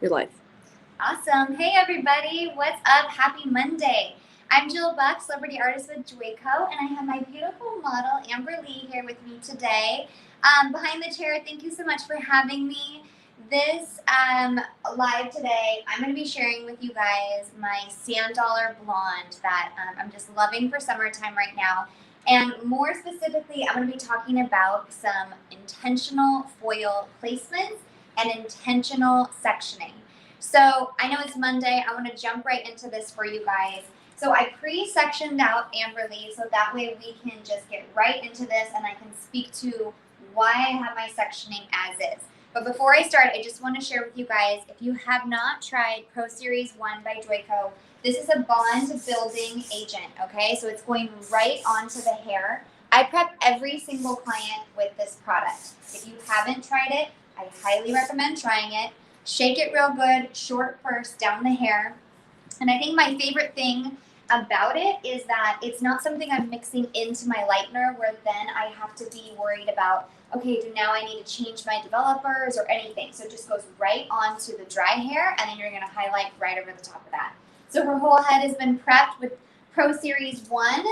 You're live. Awesome. Hey, everybody. What's up? Happy Monday. I'm Jill Buck, celebrity artist with Joico, and I have my beautiful model, Amber Lee, here with me today. Behind the chair, thank you so much for having me. This live today, I'm going to be sharing with you guys my sand dollar blonde that I'm just loving for summertime right now. And more specifically, I'm going to be talking about some intentional foil placements and intentional sectioning. So I know it's Monday. I want to jump right into this for you guys. So I pre-sectioned out Amber Lee so that way we can just get right into this and I can speak to why I have my sectioning as is. But before I start, I just want to share with you guys, if you have not tried Pro Series 1 by Joico, this is a bond building agent, okay? So it's going right onto the hair. I prep every single client with this product. If you haven't tried it, I highly recommend trying it. Shake it real good, short first, down the hair. And I think my favorite thing about it is that it's not something I'm mixing into my lightener where then I have to be worried about, okay, now I need to change my developers or anything. So it just goes right onto the dry hair and then you're gonna highlight right over the top of that. So her whole head has been prepped with Pro Series 1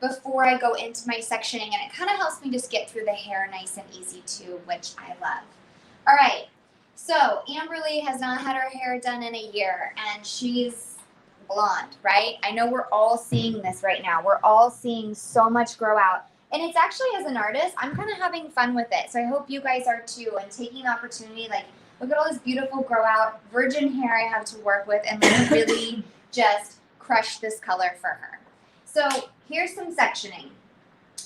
before I go into my sectioning, and it kind of helps me just get through the hair nice and easy too, which I love. All right, so Amber Lee has not had her hair done in a year and she's blonde, right? I know we're all seeing this right now. We're all seeing so much grow out. And it's actually, as an artist, I'm kind of having fun with it. So I hope you guys are too, and taking the opportunity, like, look at all this beautiful grow out, virgin hair I have to work with, and then really just crush this color for her. So here's some sectioning.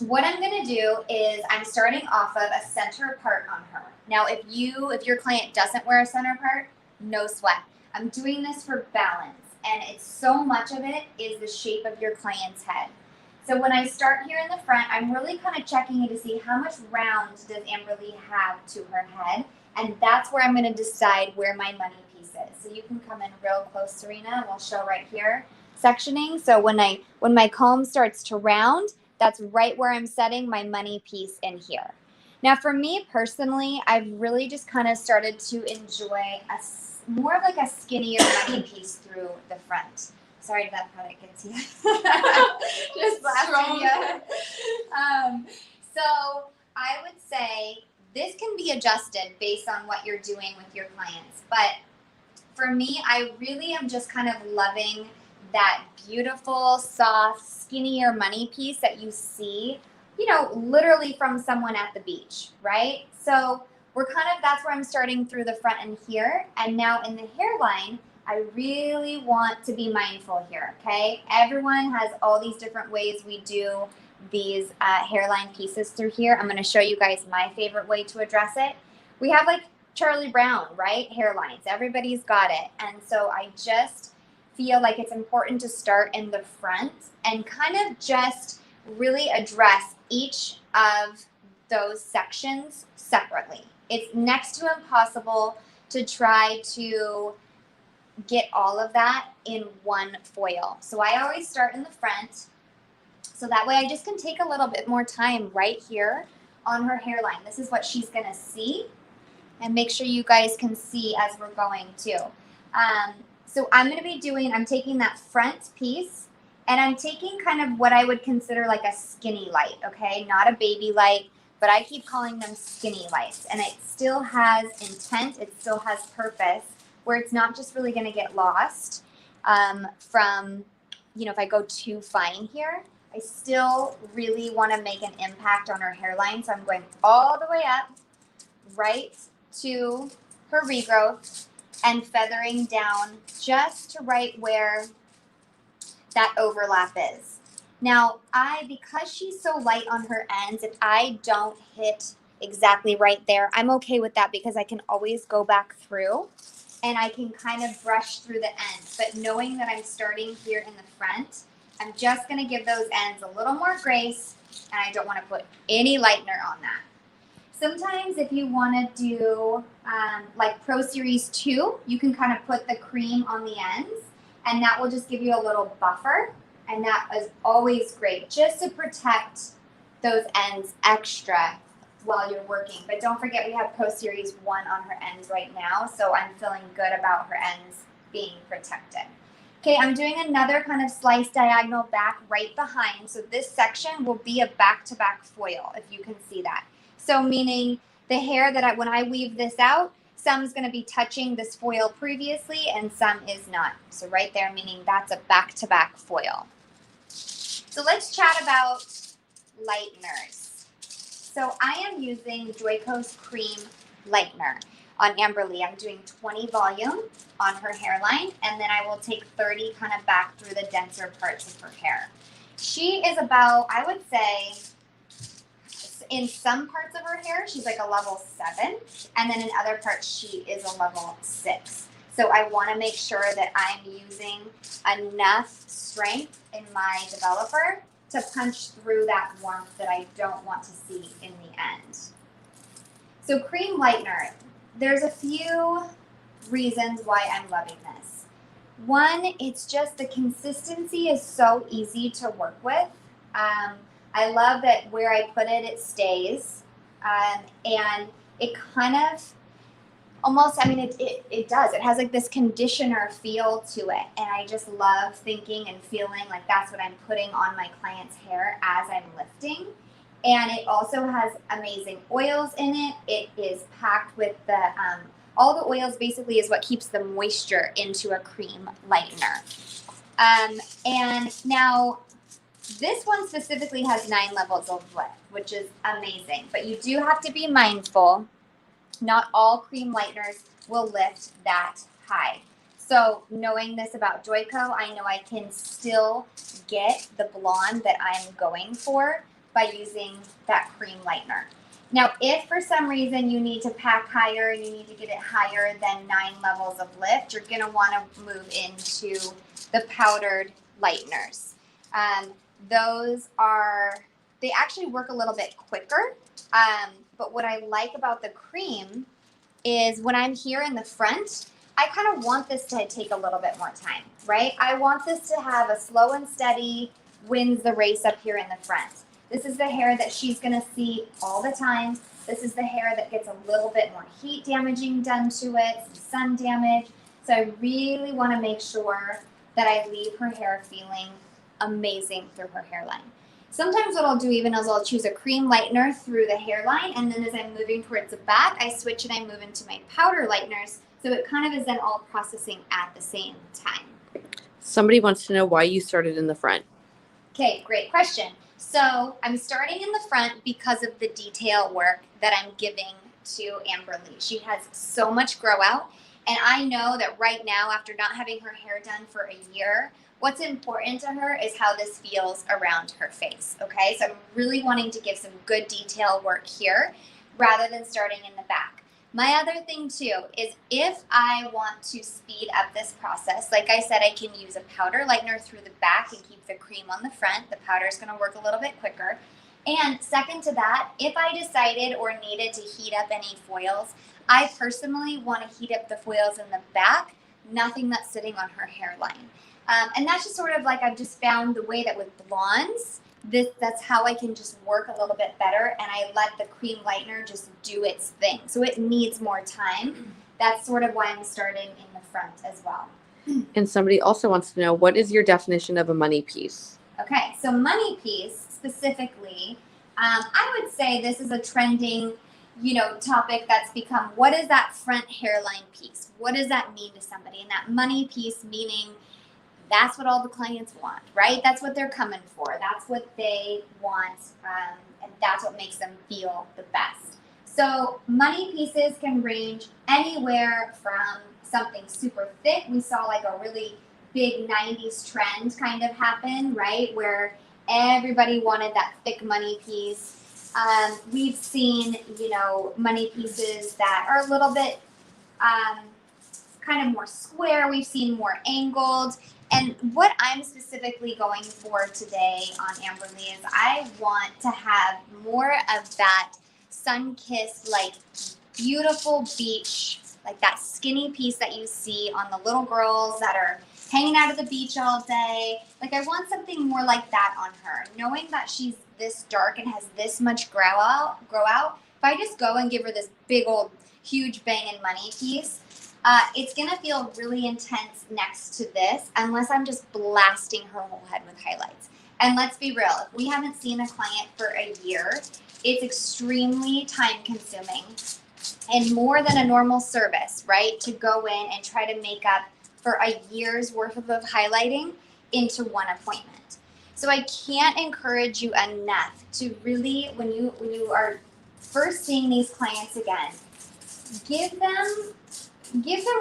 What I'm gonna do is I'm starting off of a center part on her. Now, if your client doesn't wear a center part, no sweat. I'm doing this for balance, and it's so much of it is the shape of your client's head. So when I start here in the front, I'm really kind of checking it to see how much round does Amber Lee have to her head, and that's where I'm going to decide where my money piece is. So you can come in real close, Serena, and we'll show right here sectioning. So when my comb starts to round, that's right where I'm setting my money piece in here. Now, for me personally, I've really just kind of started to enjoy more of like a skinnier money piece through the front. Sorry if that product gets you. Just laughing you. So I would say this can be adjusted based on what you're doing with your clients. But for me, I really am just kind of loving that beautiful, soft, skinnier money piece that you see, literally from someone at the beach, right? So that's where I'm starting through the front and here. And now in the hairline, I really want to be mindful here, okay? Everyone has all these different ways we do these hairline pieces through here. I'm gonna show you guys my favorite way to address it. We have like Charlie Brown, right? Hairlines, everybody's got it. And so I just feel like it's important to start in the front and kind of just really address each of those sections separately. It's next to impossible to try to get all of that in one foil. So I always start in the front, so that way I just can take a little bit more time right here on her hairline. This is what she's gonna see, and make sure you guys can see as we're going too. So I'm taking that front piece, and I'm taking kind of what I would consider like a skinny light, okay? Not a baby light, but I keep calling them skinny lights. And it still has intent, it still has purpose, where it's not just really gonna get lost from, if I go too fine here. I still really wanna make an impact on her hairline. So I'm going all the way up, right to her regrowth, and feathering down just to right where that overlap is. Now, because she's so light on her ends, if I don't hit exactly right there, I'm okay with that because I can always go back through and I can kind of brush through the ends. But knowing that I'm starting here in the front, I'm just gonna give those ends a little more grace, and I don't wanna put any lightener on that. Sometimes if you wanna do like Pro Series 2, you can kind of put the cream on the ends, and that will just give you a little buffer. And that is always great, just to protect those ends extra while you're working. But don't forget we have Pro Series 1 on her ends right now, so I'm feeling good about her ends being protected. Okay, I'm doing another kind of slice diagonal back right behind. So this section will be a back-to-back foil, if you can see that. So meaning the hair that when I weave this out, some is going to be touching this foil previously and some is not. So right there, meaning that's a back-to-back foil. So let's chat about lighteners. So I am using Joico's Cream Lightener on Amberly. I'm doing 20 volume on her hairline, and then I will take 30 kind of back through the denser parts of her hair. She is about, I would say, in some parts of her hair, she's like a level 7, and then in other parts, she is a level 6. So I want to make sure that I'm using enough strength in my developer to punch through that warmth that I don't want to see in the end. So Cream Lightener, there's a few reasons why I'm loving this. One, it's just the consistency is so easy to work with. I love that where I put it, it stays. And it kind of almost, I mean, it does. It has like this conditioner feel to it. And I just love thinking and feeling like that's what I'm putting on my client's hair as I'm lifting. And it also has amazing oils in it. It is packed with the, all the oils basically is what keeps the moisture into a cream lightener. And now this one specifically has 9 levels of lift, which is amazing. But you do have to be mindful. Not all cream lighteners will lift that high. So knowing this about Joico, I know I can still get the blonde that I'm going for by using that cream lightener. Now, if for some reason you need to pack higher and you need to get it higher than 9 levels of lift, you're going to want to move into the powdered lighteners. Those are, they actually work a little bit quicker. But what I like about the cream is when I'm here in the front, I kind of want this to take a little bit more time, right? I want this to have a slow and steady wins the race up here in the front. This is the hair that she's going to see all the time. This is the hair that gets a little bit more heat damaging done to it, some sun damage. So I really want to make sure that I leave her hair feeling amazing through her hairline. Sometimes what I'll do even is I'll choose a cream lightener through the hairline, and then as I'm moving towards the back, I switch and I move into my powder lighteners, so it kind of is then all processing at the same time. Somebody wants to know why you started in the front. Okay, great question. So I'm starting in the front because of the detail work that I'm giving to Amberly. She has so much grow out, and I know that right now, after not having her hair done for a year, what's important to her is how this feels around her face, okay? So I'm really wanting to give some good detail work here rather than starting in the back. My other thing too is if I want to speed up this process, like I said, I can use a powder lightener through the back and keep the cream on the front. The powder is going to work a little bit quicker. And second to that, if I decided or needed to heat up any foils, I personally want to heat up the foils in the back, nothing that's sitting on her hairline. And that's just sort of like I've just found the way that with blondes, that's how I can just work a little bit better, and I let the cream lightener just do its thing. So it needs more time. That's sort of why I'm starting in the front as well. And somebody also wants to know, what is your definition of a money piece? Okay, so money piece specifically, I would say this is a trending, topic that's become, what is that front hairline piece? What does that mean to somebody? And that money piece meaning that's what all the clients want, right? That's what they're coming for. That's what they want, and that's what makes them feel the best. So money pieces can range anywhere from something super thick. We saw like a really big 90s trend kind of happen, right? Where everybody wanted that thick money piece. We've seen, money pieces that are a little bit kind of more square. We've seen more angled. And what I'm specifically going for today on Amberly is I want to have more of that sun-kissed, like beautiful beach, like that skinny piece that you see on the little girls that are hanging out at the beach all day. Like I want something more like that on her. Knowing that she's this dark and has this much grow out, If I just go and give her this big old huge bang and money piece, it's going to feel really intense next to this unless I'm just blasting her whole head with highlights. And let's be real, if we haven't seen a client for a year, it's extremely time consuming and more than a normal service, right? To go in and try to make up for a year's worth of highlighting into one appointment. So I can't encourage you enough to really, when you are first seeing these clients again, give them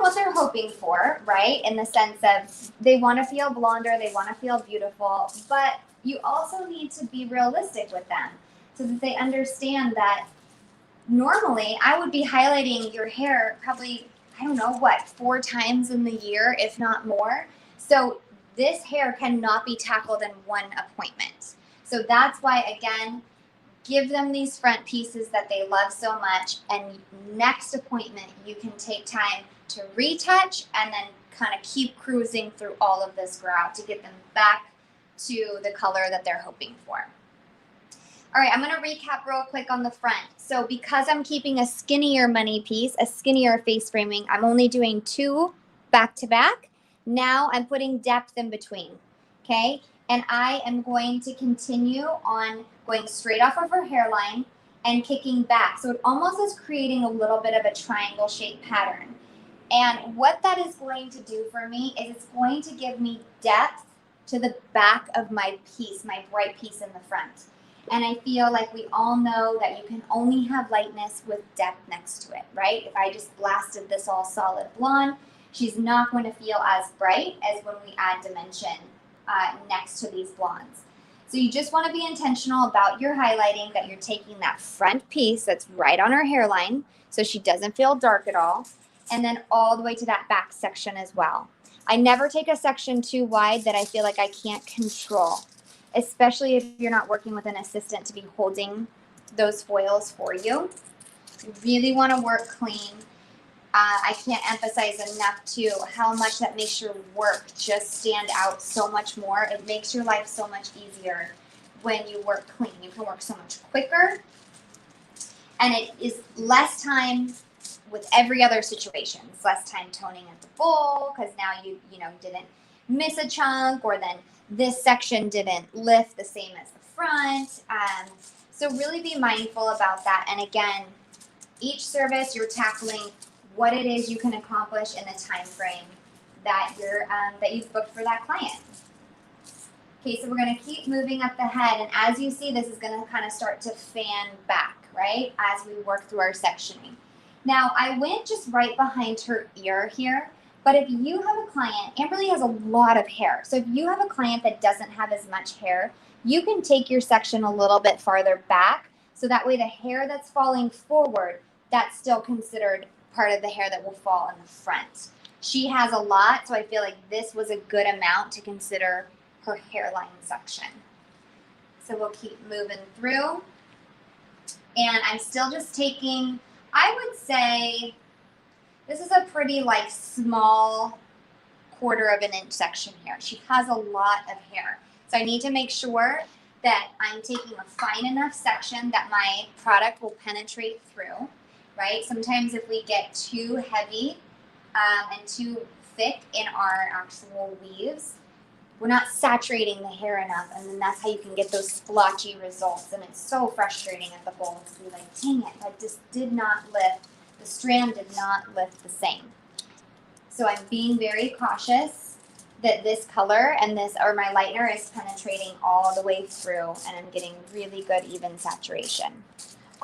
what they're hoping for, right? In the sense of they want to feel blonder, they want to feel beautiful, but you also need to be realistic with them so that they understand that normally I would be highlighting your hair probably, I don't know what, 4 times in the year, if not more. So this hair cannot be tackled in one appointment. So that's why, again, give them these front pieces that they love so much, and next appointment you can take time to retouch and then kind of keep cruising through all of this grout to get them back to the color that they're hoping for. All right, I'm going to recap real quick on the front. So because I'm keeping a skinnier money piece, a skinnier face framing, I'm only doing 2 back to back. Now I'm putting depth in between, okay? And I am going to continue on going straight off of her hairline and kicking back. So it almost is creating a little bit of a triangle shaped pattern. And what that is going to do for me is it's going to give me depth to the back of my piece, my bright piece in the front. And I feel like we all know that you can only have lightness with depth next to it, right? If I just blasted this all solid blonde, she's not going to feel as bright as when we add dimension next to these blondes. So you just want to be intentional about your highlighting, that you're taking that front piece that's right on her hairline so she doesn't feel dark at all, and then all the way to that back section as well. I never take a section too wide that I feel like I can't control, especially if you're not working with an assistant to be holding those foils for you. You really want to work clean. I can't emphasize enough too how much that makes your work just stand out so much more. It makes your life so much easier when you work clean. You can work so much quicker, and it is less time with every other situation. It's less time toning at the bowl because now you didn't miss a chunk, or then this section didn't lift the same as the front. So really be mindful about that. And again, each service you're tackling what it is you can accomplish in the time frame that you've booked for that client. Okay, so we're going to keep moving up the head, and as you see, this is going to kind of start to fan back, right, as we work through our sectioning. Now, I went just right behind her ear here, but if you have a client, Amberly has a lot of hair, so if you have a client that doesn't have as much hair, you can take your section a little bit farther back, so that way the hair that's falling forward, that's still considered part of the hair that will fall in the front. She has a lot, so I feel like this was a good amount to consider her hairline section. So we'll keep moving through. And I'm still just taking, I would say, this is a pretty small 1/4 inch section here. She has a lot of hair. So I need to make sure that I'm taking a fine enough section that my product will penetrate through. Right? Sometimes if we get too heavy and too thick in our actual weaves, we're not saturating the hair enough, and then that's how you can get those splotchy results. And it's so frustrating at the bowl to be like, dang it, that just did not lift. The strand did not lift the same. So I'm being very cautious that this color and my lightener is penetrating all the way through, and I'm getting really good even saturation.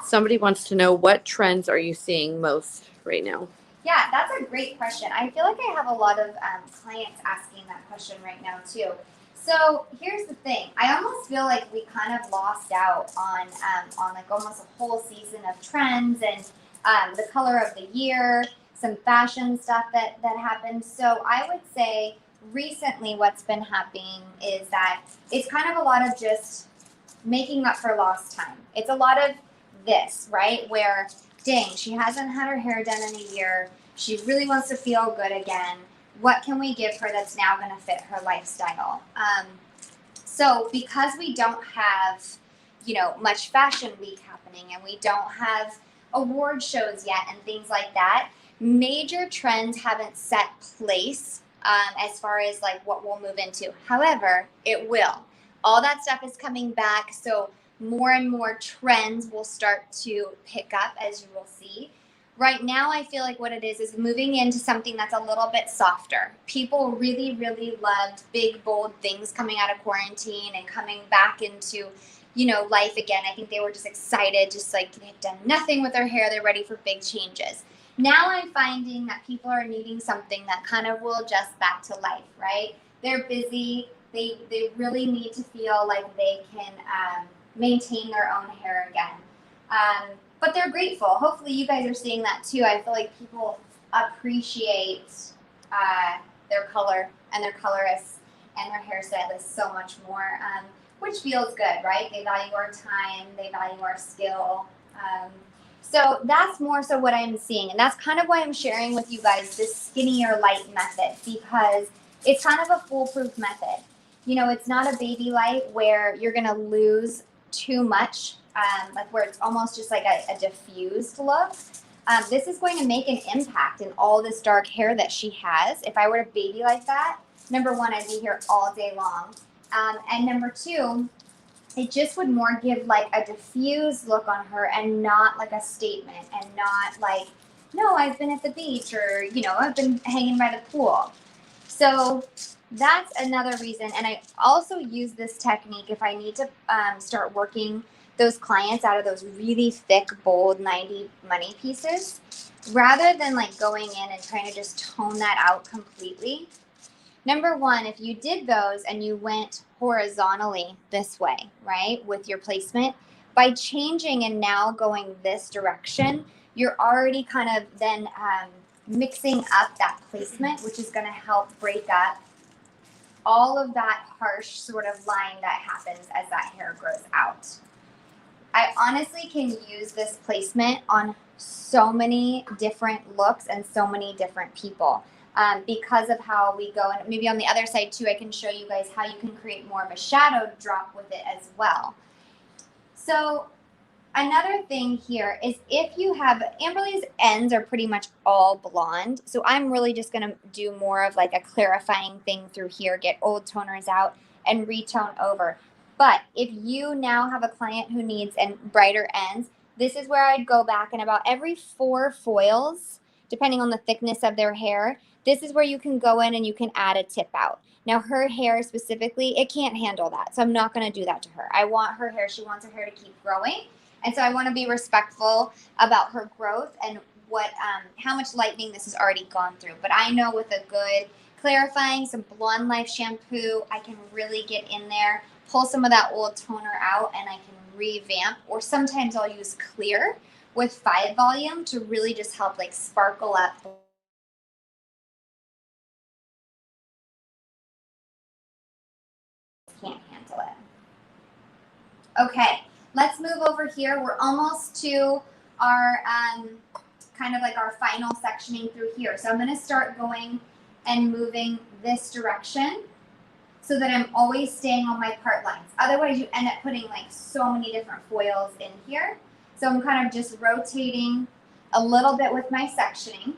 Somebody wants to know, what trends are you seeing most right now? Yeah, that's a great question. I feel like I have a lot of clients asking that question right now too. So here's the thing. I almost feel like we kind of lost out on almost a whole season of trends and the color of the year, some fashion stuff that happened. So I would say recently what's been happening is that it's kind of a lot of just making up for lost time. It's a lot of this, right? Where, dang, she hasn't had her hair done in a year. She really wants to feel good again. What can we give her that's now going to fit her lifestyle? So because we don't have much fashion week happening, and we don't have award shows yet and things like that. Major trends haven't set place as far as like what we'll move into. However, it will. All that stuff is coming back, so more and more trends will start to pick up, as you will see. Right now, I feel like what it is moving into something that's a little bit softer. People really, really loved big, bold things coming out of quarantine and coming back into life again. I think they were just excited, just like they've done nothing with their hair. They're ready for big changes. Now I'm finding that people are needing something that kind of will adjust back to life, right? They're busy. They really need to feel like they can maintain their own hair again. But they're grateful. Hopefully you guys are seeing that too. I feel like people appreciate their color and their colorists and their hairstylists so much more, which feels good, right? They value our time. They value our skill. So that's more so what I'm seeing. And that's kind of why I'm sharing with you guys this skinnier light method, because it's kind of a foolproof method. It's not a baby light where you're going to lose too much, like where it's almost just like a diffused look. This is going to make an impact in all this dark hair that she has. If I were to baby like that, number one, I'd be here all day long. And number two, it just would more give like a diffused look on her and not like a statement, and not like, no, I've been at the beach, or, I've been hanging by the pool. So that's another reason. And I also use this technique if I need to start working those clients out of those really thick, bold 90 money pieces, rather than like going in and trying to just tone that out completely. Number one, if you did those and you went horizontally this way, right, with your placement, by changing and now going this direction, you're already kind of then mixing up that placement, which is going to help break up all of that harsh sort of line that happens as that hair grows out. I honestly can use this placement on so many different looks and so many different people. Because of how we go, and maybe on the other side too, I can show you guys how you can create more of a shadow drop with it as well. So another thing here is, if you have, Amberly's ends are pretty much all blonde, so I'm really just going to do more of like a clarifying thing through here, get old toners out and retone over. But if you now have a client who needs brighter ends, this is where I'd go back, and about every 4 foils, depending on the thickness of their hair, this is where you can go in and you can add a tip out. Now her hair specifically, it can't handle that, so I'm not going to do that to her. I want her hair, she wants her hair to keep growing, and so I want to be respectful about her growth and how much lightening this has already gone through. But I know with a good clarifying, some Blonde Life shampoo, I can really get in there, pull some of that old toner out, and I can revamp. Or sometimes I'll use clear with 5 volume to really just help like sparkle up. Can't handle it. Okay, let's move over here. We're almost to our kind of like our final sectioning through here. So I'm going to start going and moving this direction so that I'm always staying on my part lines. Otherwise, you end up putting like so many different foils in here. So I'm kind of just rotating a little bit with my sectioning,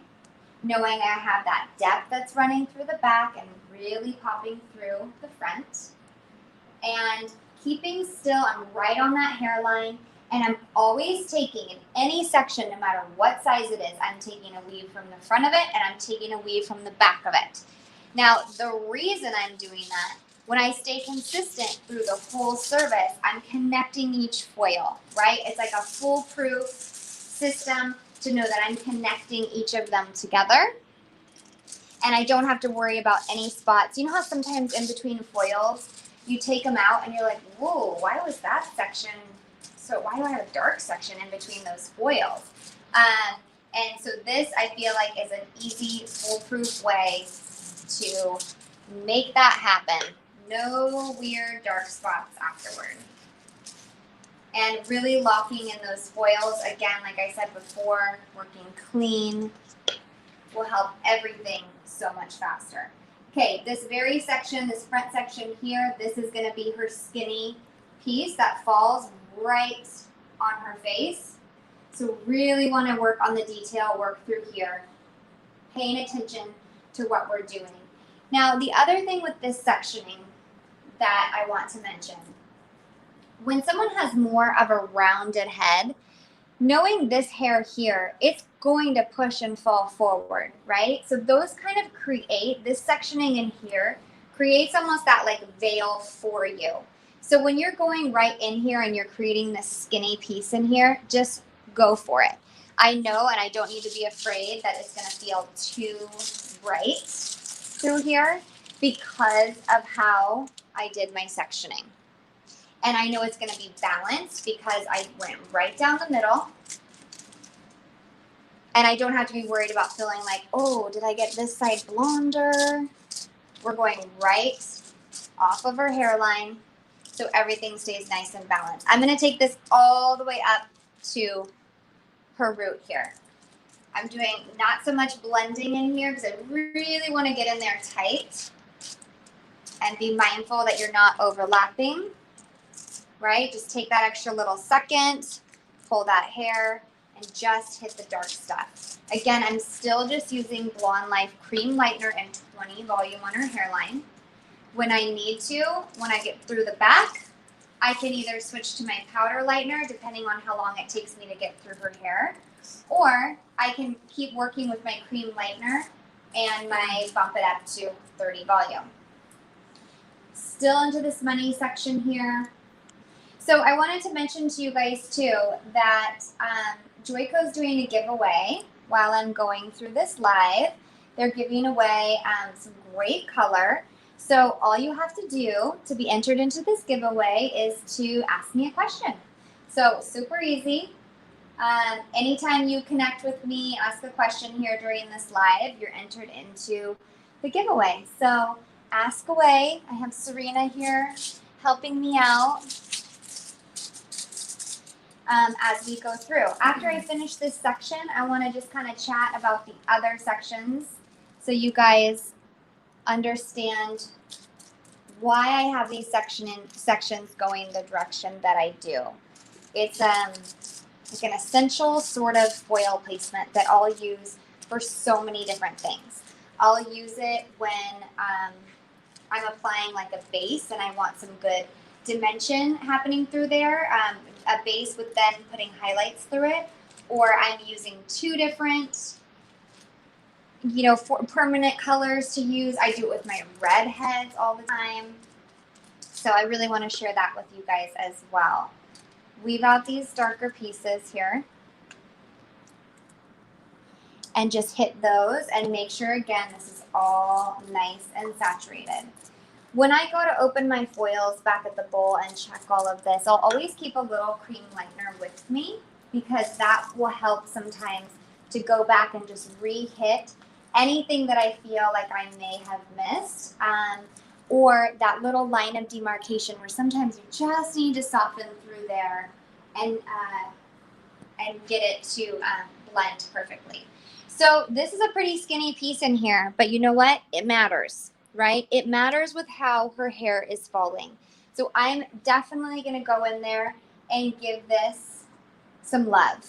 knowing I have that depth that's running through the back and really popping through the front. And keeping still, I'm right on that hairline, and I'm always taking, in any section, no matter what size it is, I'm taking a weave from the front of it and I'm taking a weave from the back of it. Now, the reason I'm doing that, when I stay consistent through the whole service, I'm connecting each foil, right? It's like a foolproof system to know that I'm connecting each of them together. And I don't have to worry about any spots. You know how sometimes in between foils, you take them out and you're like, whoa, why was that section, so why do I have a dark section in between those foils? And so this, I feel like, is an easy, foolproof way to make that happen. No weird dark spots afterward. And really locking in those foils, again, like I said before, working clean will help everything so much faster. Okay, this very section, this front section here, this is going to be her skinny piece that falls right on her face. So really want to work on the detail, work through here, paying attention to what we're doing. Now, the other thing with this sectioning that I want to mention, when someone has more of a rounded head, knowing this hair here, it's going to push and fall forward, right? So those kind of create, this sectioning in here creates almost that like veil for you. So when you're going right in here and you're creating this skinny piece in here, just go for it. I know, and I don't need to be afraid that it's going to feel too bright through here because of how I did my sectioning. And I know it's going to be balanced because I went right down the middle. And I don't have to be worried about feeling like, oh, did I get this side blonder? We're going right off of her hairline so everything stays nice and balanced. I'm going to take this all the way up to her root here. I'm doing not so much blending in here because I really want to get in there tight and be mindful that you're not overlapping, right? Just take that extra little second, pull that hair, and just hit the dark stuff. Again, I'm still just using Blonde Life Cream Lightener and 20 volume on her hairline. When I need to, when I get through the back, I can either switch to my powder lightener depending on how long it takes me to get through her hair, or I can keep working with my cream lightener and my bump it up to 30 volume. Still into this money section here. So I wanted to mention to you guys too that Joico's doing a giveaway while I'm going through this live. They're giving away some great color. So all you have to do to be entered into this giveaway is to ask me a question. So super easy. Anytime you connect with me, ask a question here during this live, you're entered into the giveaway. So ask away. I have Serena here helping me out as we go through. After I finish this section, I want to just kind of chat about the other sections so you guys understand why I have these sections going the direction that I do. It's like an essential sort of foil placement that I'll use for so many different things. I'll use it when I'm applying like a base and I want some good dimension happening through there, a base with then putting highlights through it, or I'm using two different, for permanent colors to use. I do it with my red heads all the time. So I really want to share that with you guys as well. Weave out these darker pieces here and just hit those and make sure, again, this is all nice and saturated. When I go to open my foils back at the bowl and check all of this, I'll always keep a little cream lightener with me because that will help sometimes to go back and just re-hit anything that I feel like I may have missed, or that little line of demarcation where sometimes you just need to soften through there and get it to blend perfectly. So this is a pretty skinny piece in here, but you know what? It matters, right? It matters with how her hair is falling. So I'm definitely going to go in there and give this some love.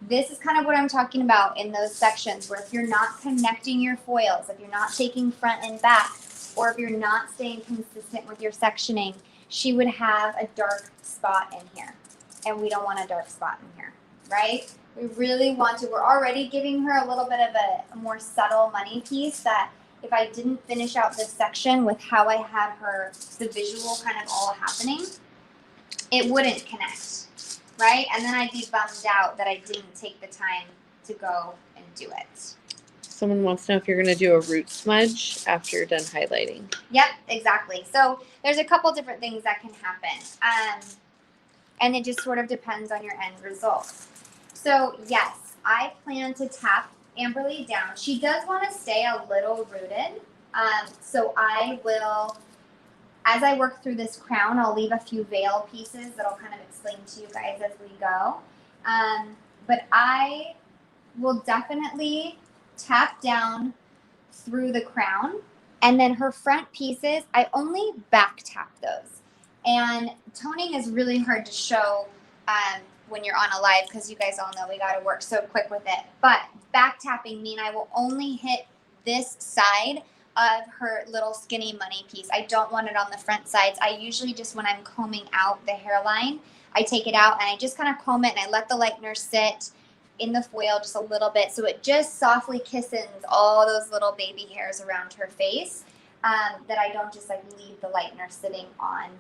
This is kind of what I'm talking about in those sections where if you're not connecting your foils, if you're not taking front and back, or if you're not staying consistent with your sectioning, she would have a dark spot in here. And we don't want a dark spot in here, right? We really want to, we're already giving her a little bit of a more subtle money piece that if I didn't finish out this section with how I had her, the visual kind of all happening, it wouldn't connect, right? And then I'd be bummed out that I didn't take the time to go and do it. Someone wants to know if you're going to do a root smudge after you're done highlighting. Yep, exactly. So there's a couple different things that can happen. And it just sort of depends on your end result. So yes, I plan to tap Amberly down. She does want to stay a little rooted. So I will, as I work through this crown, I'll leave a few veil pieces that I'll kind of explain to you guys as we go. But I will definitely tap down through the crown. And then her front pieces, I only back tap those. And toning is really hard to show when you're on a live, because you guys all know we got to work so quick with it. But back tapping mean I will only hit this side of her little skinny money piece. I don't want it on the front sides. I usually just, when I'm combing out the hairline, I take it out and I just kind of comb it and I let the lightener sit in the foil just a little bit so it just softly kisses all those little baby hairs around her face, that I don't just like leave the lightener sitting on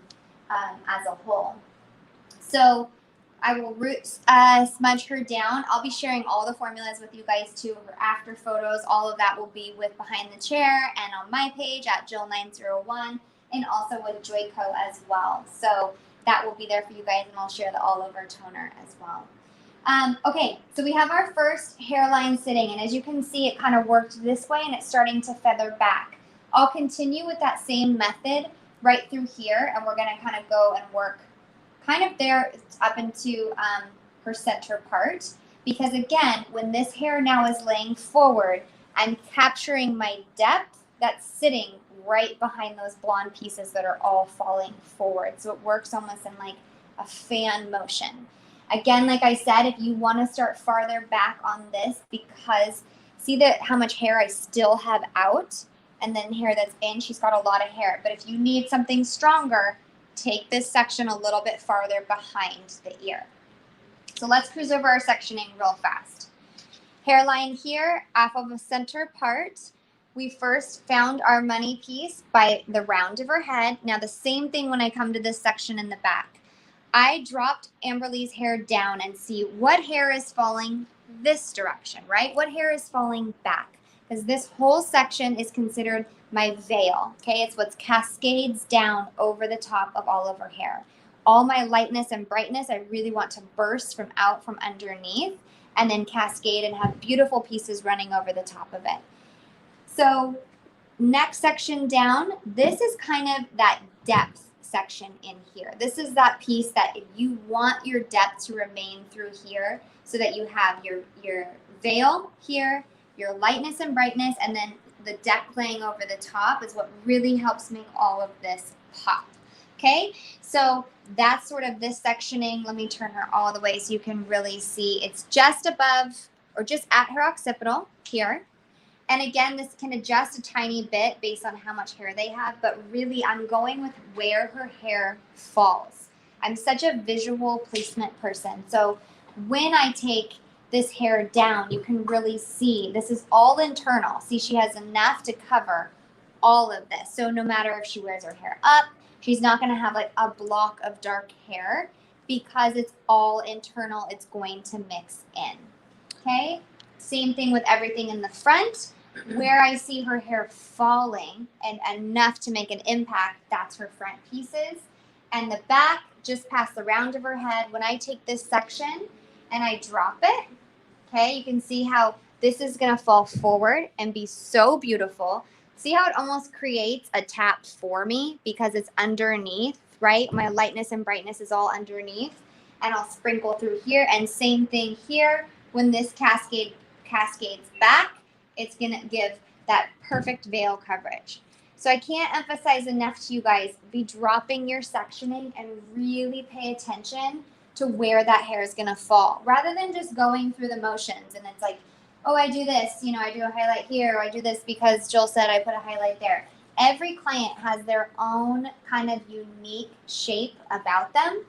as a whole. So I will smudge her down. I'll be sharing all the formulas with you guys too. Her after photos, all of that will be with Behind the Chair and on my page at Jill901 and also with Joico as well. So that will be there for you guys, and I'll share the all over toner as well. Okay, so we have our first hairline sitting, and as you can see, it kind of worked this way and it's starting to feather back. I'll continue with that same method right through here, and we're gonna kind of go and work kind of there up into her center part, because again, when this hair now is laying forward, I'm capturing my depth that's sitting right behind those blonde pieces that are all falling forward. So it works almost in like a fan motion. Again, like I said, if you want to start farther back on this, because see that how much hair I still have out, and then hair that's in, she's got a lot of hair. But if you need something stronger, take this section a little bit farther behind the ear. So let's cruise over our sectioning real fast. Hairline here, off of a center part. We first found our money piece by the round of her head. Now the same thing when I come to this section in the back. I dropped Amberly's hair down and see what hair is falling this direction, right? What hair is falling back? Because this whole section is considered my veil, okay? It's what cascades down over the top of all of her hair. All my lightness and brightness, I really want to burst from out from underneath and then cascade and have beautiful pieces running over the top of it. So next section down, this is kind of that depth section in here. This is that piece that you want your depth to remain through here so that you have your veil here, your lightness and brightness, and then the depth laying over the top is what really helps make all of this pop. Okay, so that's sort of this sectioning. Let me turn her all the way so you can really see. It's just above or just at her occipital here. And again, this can adjust a tiny bit based on how much hair they have, but really I'm going with where her hair falls. I'm such a visual placement person. So when I take this hair down, you can really see this is all internal. See, she has enough to cover all of this. So no matter if she wears her hair up, she's not going to have like a block of dark hair because it's all internal. It's going to mix in. Okay. Same thing with everything in the front. Where I see her hair falling and enough to make an impact, that's her front pieces. And the back, just past the round of her head, when I take this section and I drop it, okay, you can see how this is going to fall forward and be so beautiful. See how it almost creates a tap for me because it's underneath, right? My lightness and brightness is all underneath. And I'll sprinkle through here. And same thing here. When this cascades back, it's going to give that perfect veil coverage. So I can't emphasize enough to you guys, be dropping your sectioning and really pay attention to where that hair is going to fall rather than just going through the motions. And it's like, oh, I do this, you know, I do a highlight here, or I do this because Jill said I put a highlight there. Every client has their own kind of unique shape about them.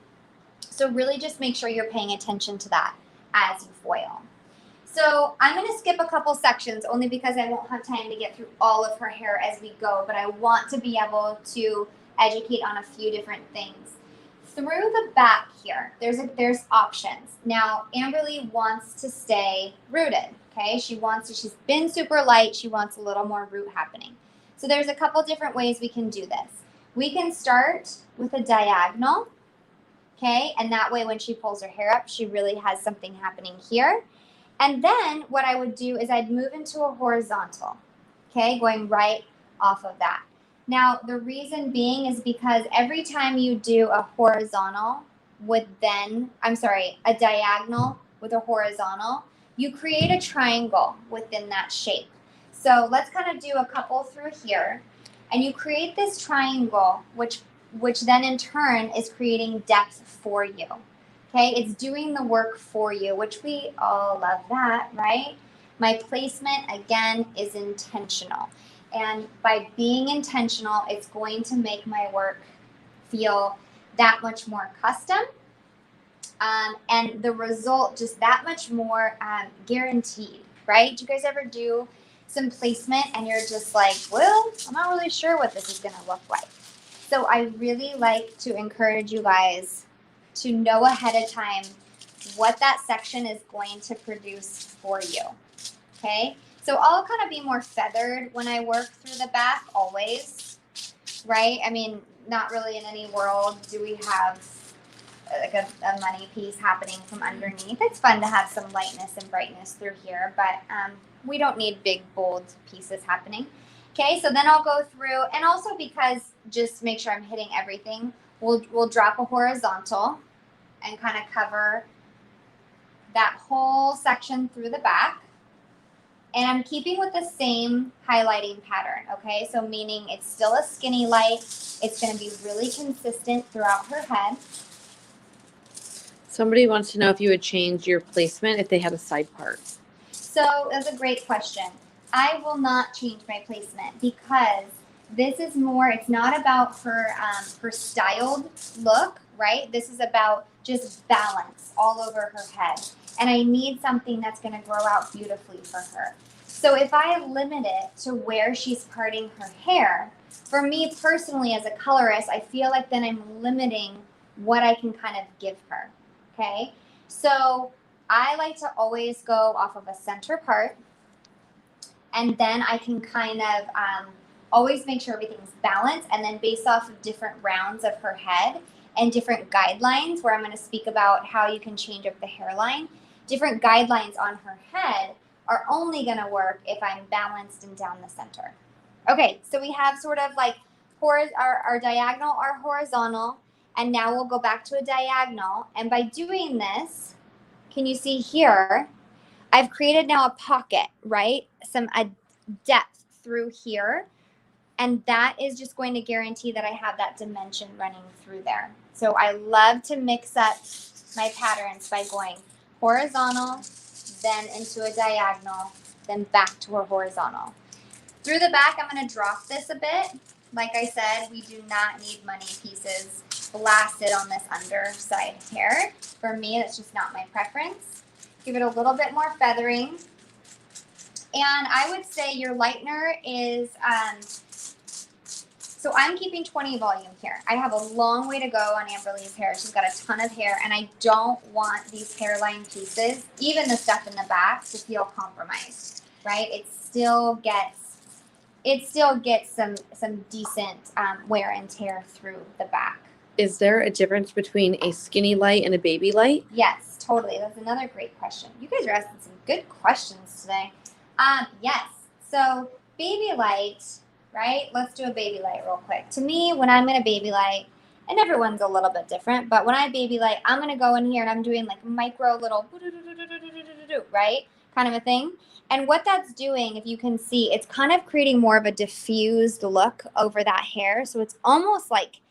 So really just make sure you're paying attention to that as you foil. So I'm going to skip a couple sections only because I won't have time to get through all of her hair as we go, but I want to be able to educate on a few different things. Through the back here, there's options. Now, Amberly wants to stay rooted, okay? She's been super light. She wants a little more root happening. So there's a couple different ways we can do this. We can start with a diagonal, okay? And that way when she pulls her hair up, she really has something happening here. And then what I would do is I'd move into a horizontal, okay, going right off of that. Now, the reason being is because every time you do a horizontal a diagonal with a horizontal, you create a triangle within that shape. So let's kind of do a couple through here. And you create this triangle, which then in turn is creating depth for you. Okay, it's doing the work for you, which we all love that, right? My placement, again, is intentional. And by being intentional, it's going to make my work feel that much more custom. And the result just that much more guaranteed, right? Do you guys ever do some placement and you're just like, well, I'm not really sure what this is going to look like. So I really like to encourage you guys to know ahead of time what that section is going to produce for you, okay? So I'll kind of be more feathered when I work through the back always, right? I mean, not really in any world do we have like a money piece happening from underneath. It's fun to have some lightness and brightness through here, but we don't need big, bold pieces happening. Okay, so then I'll go through, and also because just make sure I'm hitting everything, we'll drop a horizontal and kind of cover that whole section through the back. And I'm keeping with the same highlighting pattern, okay? So meaning it's still a skinny light. It's going to be really consistent throughout her head. Somebody wants to know if you would change your placement if they had a side part. So that's a great question. I will not change my placement because this is more, it's not about her styled look, right? This is about just balance all over her head. And I need something that's going to grow out beautifully for her. So if I limit it to where she's parting her hair, for me personally as a colorist, I feel like then I'm limiting what I can kind of give her. Okay, so I like to always go off of a center part, and then I can kind of always make sure everything's balanced, and then based off of different rounds of her head and different guidelines, where I'm going to speak about how you can change up the hairline, different guidelines on her head are only going to work if I'm balanced and down the center. Okay, so we have sort of like our diagonal, our horizontal, and now we'll go back to a diagonal. And by doing this, can you see here, I've created now a pocket, right? A depth through here. And that is just going to guarantee that I have that dimension running through there. So I love to mix up my patterns by going horizontal, then into a diagonal, then back to a horizontal. Through the back, I'm going to drop this a bit. Like I said, we do not need money pieces blasted on this underside hair. For me, that's just not my preference. Give it a little bit more feathering. And I would say your lightener is, so I'm keeping 20 volume here. I have a long way to go on Amberly's hair. She's got a ton of hair, and I don't want these hairline pieces, even the stuff in the back, to feel compromised, right? It still gets some decent wear and tear through the back. Is there a difference between a skinny light and a baby light? Yes, totally. That's another great question. You guys are asking some good questions today. Yes. So baby light, right? Let's do a baby light real quick. To me, when I'm in a baby light, and everyone's a little bit different, but when I baby light, I'm going to go in here and I'm doing like micro little, right? Kind of a thing. And what that's doing, if you can see, it's kind of creating more of a diffused look over that hair. So it's almost like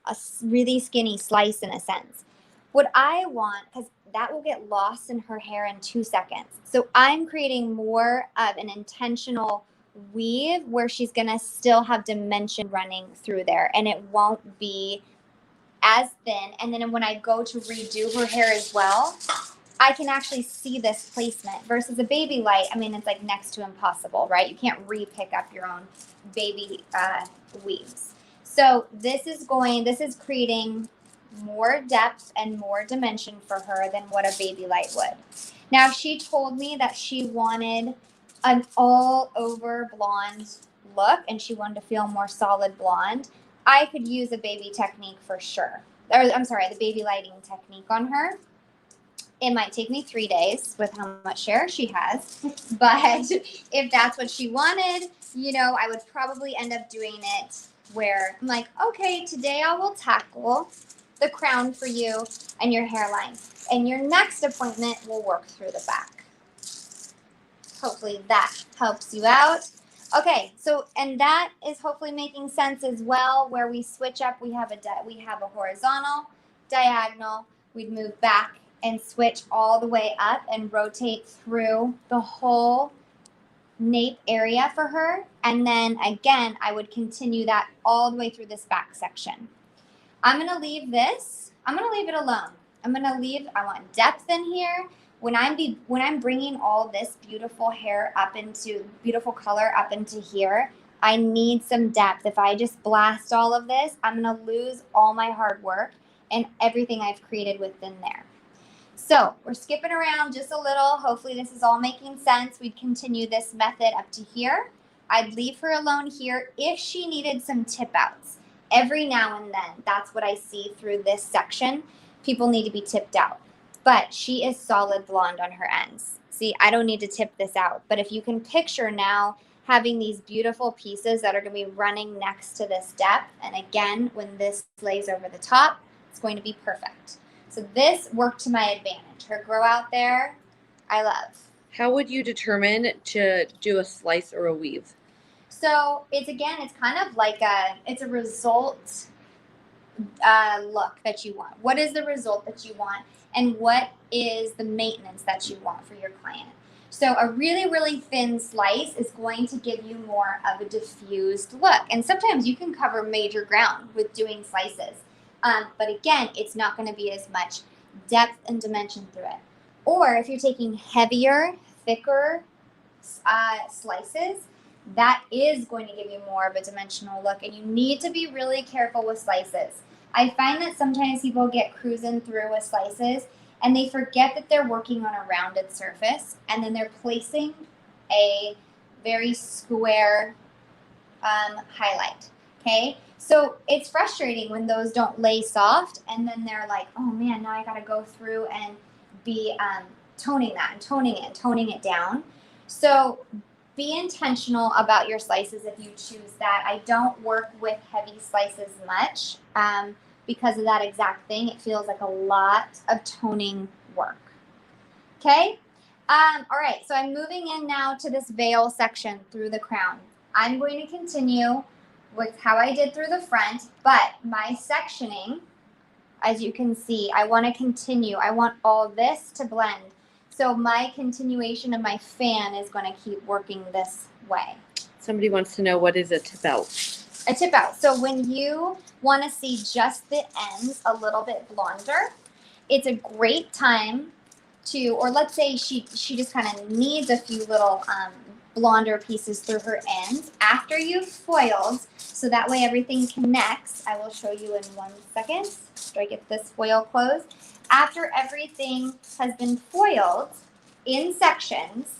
a really skinny slice in a sense. What I want, because that will get lost in her hair in 2 seconds. So I'm creating more of an intentional weave where she's going to still have dimension running through there, and it won't be as thin. And then when I go to redo her hair as well, I can actually see this placement versus a baby light. I mean, it's like next to impossible, right? You can't re-pick up your own baby weaves. So this is creating more depth and more dimension for her than what a baby light would. Now, she told me that she wanted an all over blonde look and she wanted to feel more solid blonde. I could use a baby technique for sure. Or I'm sorry, the baby lighting technique on her. It might take me 3 days with how much hair she has. But if that's what she wanted, I would probably end up doing it where I'm like, okay, today I will tackle the crown for you and your hairline. And your next appointment will work through the back. Hopefully that helps you out. Okay, so, and that is hopefully making sense as well, where we switch up. We have a horizontal, diagonal. we'd move back and switch all the way up and rotate through the whole nape area for her. And then again, I would continue that all the way through this back section. I'm going to leave this. I'm going to leave it alone. I want depth in here. When I'm bringing all this beautiful hair beautiful color up into here, I need some depth. If I just blast all of this, I'm going to lose all my hard work and everything I've created within there. So we're skipping around just a little. Hopefully this is all making sense. We'd continue this method up to here. I'd leave her alone here if she needed some tip outs. Every now and then, that's what I see through this section. People need to be tipped out. But she is solid blonde on her ends. See, I don't need to tip this out. But if you can picture now having these beautiful pieces that are going to be running next to this depth, and again, when this lays over the top, it's going to be perfect. So this worked to my advantage. Her grow out there, I love. How would you determine to do a slice or a weave? So it's kind of like it's a result look that you want. What is the result that you want? And what is the maintenance that you want for your client? So a really, really thin slice is going to give you more of a diffused look. And sometimes you can cover major ground with doing slices. But again, it's not going to be as much depth and dimension through it. Or if you're taking heavier, thicker slices, that is going to give you more of a dimensional look. And you need to be really careful with slices. I find that sometimes people get cruising through with slices and they forget that they're working on a rounded surface, and then they're placing a very square highlight. Okay, so it's frustrating when those don't lay soft, and then they're like, oh man, now I got to go through and be toning that and toning it down. So be intentional about your slices if you choose that. I don't work with heavy slices much because of that exact thing. It feels like a lot of toning work. Okay, all right, so I'm moving in now to this veil section through the crown. I'm going to continue with how I did through the front, but my sectioning, as you can see, I want to continue. I want all this to blend. So my continuation of my fan is going to keep working this way. Somebody wants to know, what is a tip out? A tip out. So when you want to see just the ends a little bit blonder, it's a great time to, or let's say she just kind of needs a few little blonder pieces through her ends. After you've foiled, so that way everything connects, I will show you in 1 second. After I get this foil closed. After everything has been foiled in sections,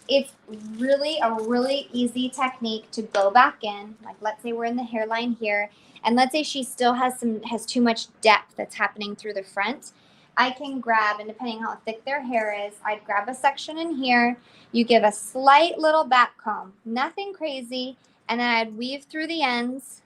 it's really a really easy technique to go back in. Like let's say we're in the hairline here, and let's say she still has too much depth that's happening through the front. I can grab, and depending how thick their hair is, I'd grab a section in here. You give a slight little back comb, nothing crazy, and then I'd weave through the ends,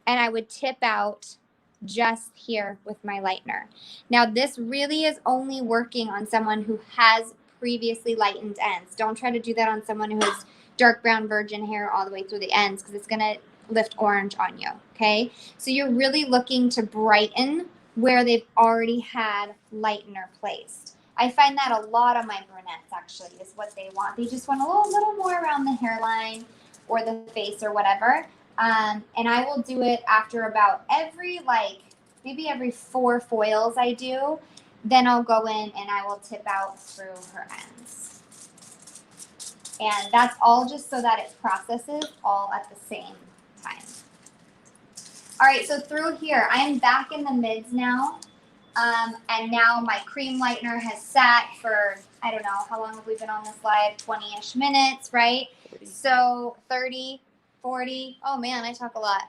and I would tip out just here with my lightener. Now this really is only working on someone who has previously lightened ends. Don't try to do that on someone who has dark brown virgin hair all the way through the ends, because it's going to lift orange on you. Okay, so you're really looking to brighten where they've already had lightener placed. I find that a lot of my brunettes actually is what they want. They just want a little more around the hairline or the face or whatever. And I will do it after about maybe every 4 foils I do. Then I'll go in and I will tip out through her ends. And that's all just so that it processes all at the same time. All right, so through here, I am back in the mids now. And now my cream lightener has sat for, I don't know, how long have we been on this live? 20-ish minutes, right? 40. So 30, 40, oh man, I talk a lot.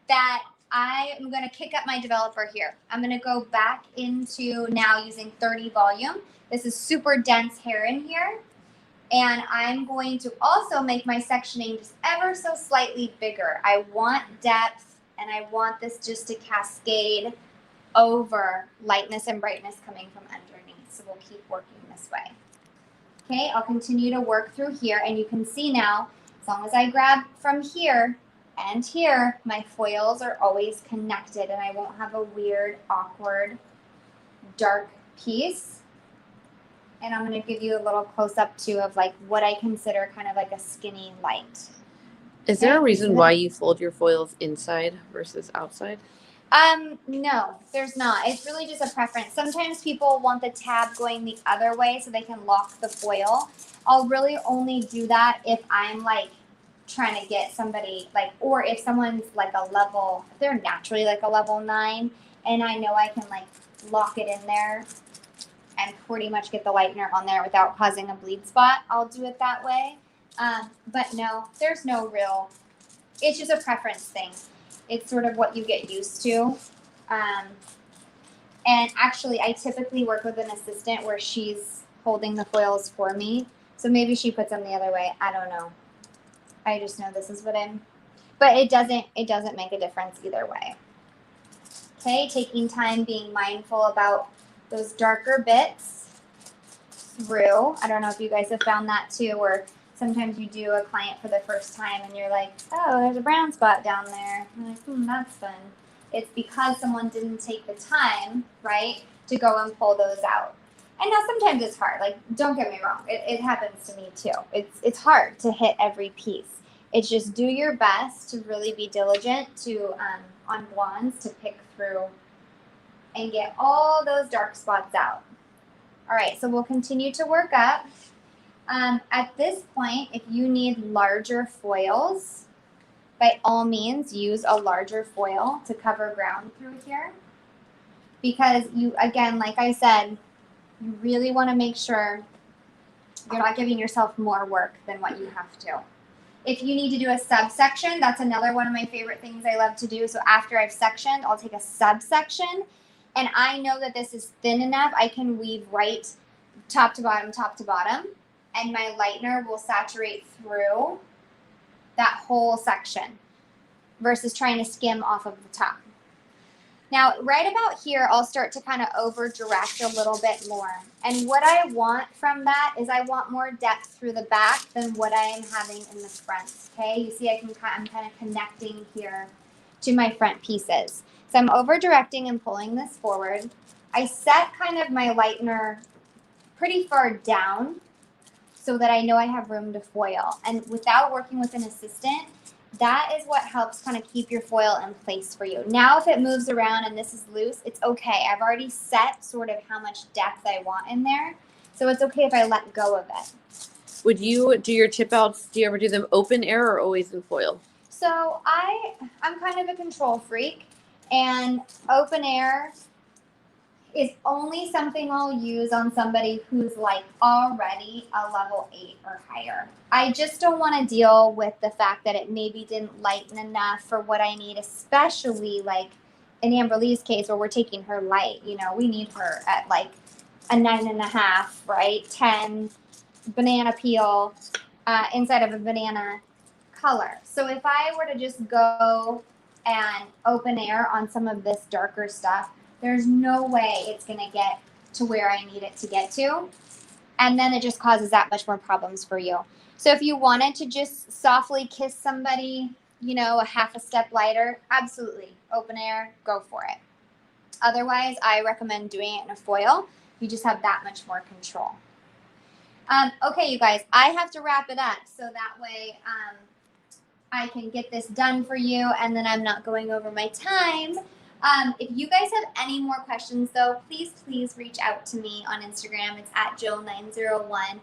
That I am going to kick up my developer here. I'm going to go back into now using 30 volume. This is super dense hair in here. And I'm going to also make my sectioning just ever so slightly bigger. I want depth, and I want this just to cascade over lightness and brightness coming from underneath. So we'll keep working this way. Okay, I'll continue to work through here, and you can see now, as long as I grab from here, and here, my foils are always connected and I won't have a weird, awkward, dark piece. And I'm going to give you a little close up too of like what I consider kind of like a skinny light. Is there a reason why you fold your foils inside versus outside? No, there's not. It's really just a preference. Sometimes people want the tab going the other way so they can lock the foil. I'll really only do that if I'm like trying to get somebody like, or if someone's like a level, if they're naturally like a level 9 and I know I can like lock it in there and pretty much get the lightener on there without causing a bleed spot, I'll do it that way. But no, there's no real, it's just a preference thing. It's sort of what you get used to. And actually, I typically work with an assistant where she's holding the foils for me. So maybe she puts them the other way. I don't know. I just know this is what but it doesn't make a difference either way. Okay, taking time, being mindful about those darker bits through. I don't know if you guys have found that too, where sometimes you do a client for the first time and you're like, oh, there's a brown spot down there. I'm like, that's fun. It's because someone didn't take the time, right, to go and pull those out. And now sometimes it's hard. Like, don't get me wrong. It happens to me too. It's hard to hit every piece. It's just do your best to really be diligent to on blondes to pick through and get all those dark spots out. All right, so we'll continue to work up. At this point, if you need larger foils, by all means, use a larger foil to cover ground through here. Because you, again, like I said, you really want to make sure you're not giving yourself more work than what you have to. If you need to do a subsection, that's another one of my favorite things I love to do. So after I've sectioned, I'll take a subsection. And I know that this is thin enough, I can weave right top to bottom, and my lightener will saturate through that whole section versus trying to skim off of the top. Now, right about here, I'll start to kind of over direct a little bit more. And what I want from that is I want more depth through the back than what I am having in the front, okay? You see I'm kind of connecting here to my front pieces. So I'm over directing and pulling this forward. I set kind of my lightener pretty far down so that I know I have room to foil. And without working with an assistant, that is what helps kind of keep your foil in place for you. Now, if it moves around and this is loose, it's okay. I've already set sort of how much depth I want in there. So it's okay if I let go of it. Would you do your tip outs? Do you ever do them open air or always in foil? So I'm kind of a control freak, and open air is only something I'll use on somebody who's like already a level 8 or higher. I just don't want to deal with the fact that it maybe didn't lighten enough for what I need, especially like in Amber Lee's case where we're taking her light. You know, we need her at like a 9.5, right? 10 banana peel inside of a banana color. So if I were to just go and open air on some of this darker stuff, there's no way it's going to get to where I need it to get to. And then it just causes that much more problems for you. So if you wanted to just softly kiss somebody, you know, a half a step lighter, absolutely. Open air, go for it. Otherwise, I recommend doing it in a foil. You just have that much more control. Okay, you guys, I have to wrap it up so that way I can get this done for you and then I'm not going over my time. If you guys have any more questions, though, please reach out to me on Instagram. It's at Jill901.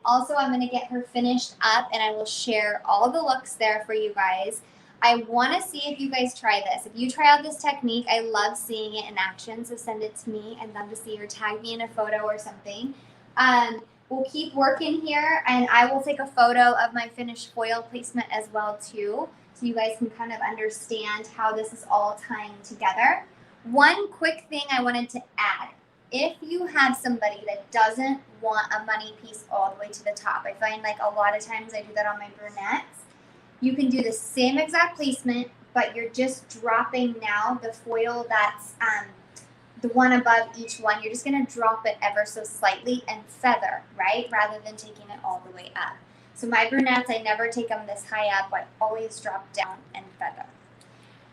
Also, I'm going to get her finished up, and I will share all the looks there for you guys. I want to see if you guys try this. If you try out this technique, I love seeing it in action, so send it to me. I'd love to see, or tag me in a photo or something. We'll keep working here, and I will take a photo of my finished foil placement as well, too, so you guys can kind of understand how this is all tying together. One quick thing I wanted to add. If you have somebody that doesn't want a money piece all the way to the top, I find like a lot of times I do that on my brunettes, you can do the same exact placement, but you're just dropping now the foil that's the one above each one. You're just going to drop it ever so slightly and feather, right, rather than taking it all the way up. So my brunettes, I never take them this high up. I always drop down and feather.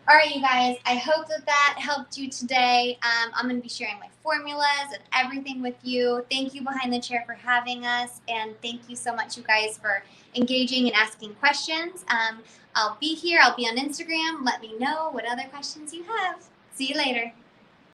All right, you guys, I hope that helped you today. I'm going to be sharing my formulas and everything with you. Thank you Behind the Chair for having us, and thank you so much, you guys, for engaging and asking questions. I'll be here. I'll be on Instagram. Let me know what other questions you have. See you later.